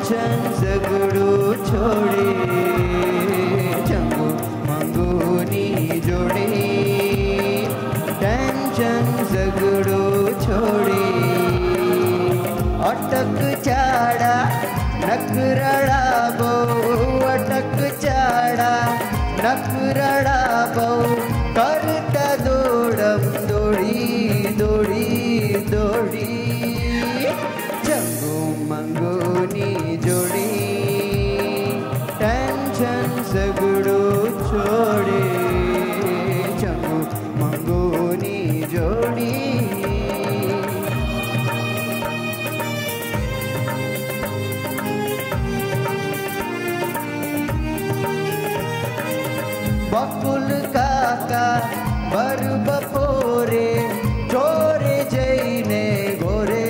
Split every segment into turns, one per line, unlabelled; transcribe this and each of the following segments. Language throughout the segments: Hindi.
टेंशन झगड़ो छोड़े चंगू मंगूनी जोड़े टेंशन झगड़ो छोड़े अटक चाड़ा नखरड़ा बो अटक चाड़ा नखरड़ा बो करता दौड़म दौड़ी दौड़ी दौड़ी चंगू मंगूनी जोड़ी टेंशन झगड़ो छोड़े चंगू मंगूनी जोड़ी बकुल काका बर बपोरे चोरे जईने गोरे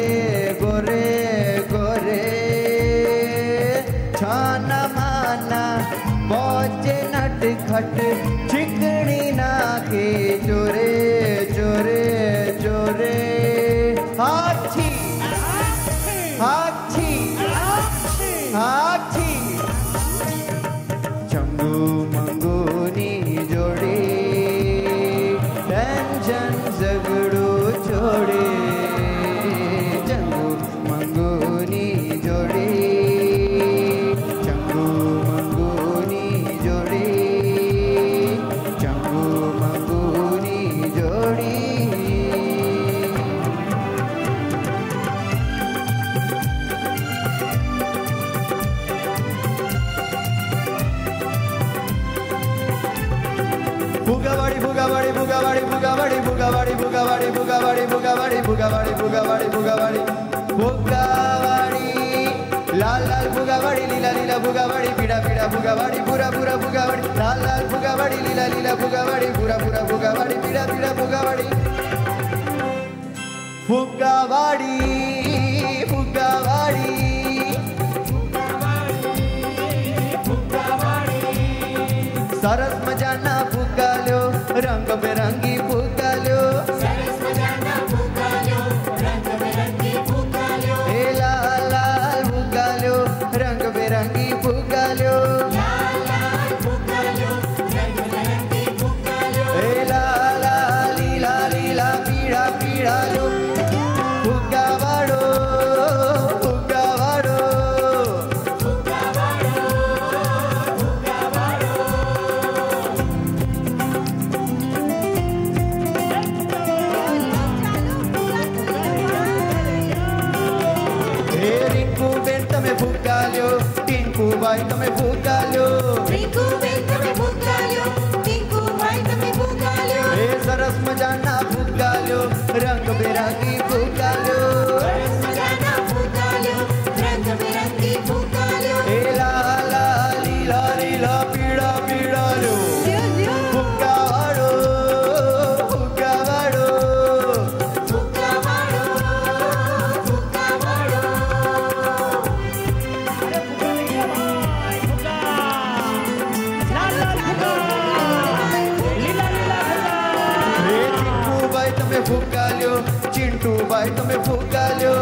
गोरे गोरे छाना माना पहुंचे नट खट चिकनी नाके चोरे चोरे चोरे हाथी हाथी हाथी चंगू मंगूनी जोड़ी टेंशन झगड़ो छोड़े चंगू मंगूनी जोड़ी चंगू मंगूनी जोड़ी चंगू मंगूनी जोड़ी बुगावाड़ी बुगावाड़ी बुगावाड़ी बुगावाड़ी बुगावाड़ी बुगावाड़ी बुगावाड़ी बुगावाड़ी बुगावाड़ी बुगावाड़ी बुगावाड़ी बुगावाड़ी लाल लाल बुगावाड़ी लीला लीला बुगावाड़ी पीड़ा पीड़ा बुगावाड़ी पूरा पूरा बुगावाड़ी लाल लाल बुगावाड़ी लीला लीला बुगावाड़ी पूरा पूरा बुगावाड़ी पीड़ा पीड़ा बुगावाड़ी बुगावाड़ी बुगावाड़ी सरस मजाना फुगालो रंग बेरंगी फुगालो
सरस मजाना फुगालो रंग बेरंगी फुगालो
ए लाल लाल फुगालो रंग बेरंगी फुगालो
लाल लाल फुगालो रंग बेरंगी फुगालो
ए लाल लाल लीला लीला पीड़ा पीड़ा लो फुगावाड़ो फुगावाड़ो
फुगावाड़ो फुगावाड़ो
रिंकू बेन तमे फुगालो टिंकू बाई तमे फुगालो
रिंकू बेन तमे फुगालो टिंकू बाई तमे फुगालो
ए सरस मजाना फुगालो रंग बेरंगी फुगालो
सरस मजाना फुगालो रंग बेरंगी फुगालो
ए लाल लाल लीला लीला पीड़ा पीड़ा लो फुगावाड़ो फुगावाड़ो
फुगावाड़ो फुगावाड़ो
ए चिंटू बाई तमे फुगालो चिंटू बाई तमे फुगालो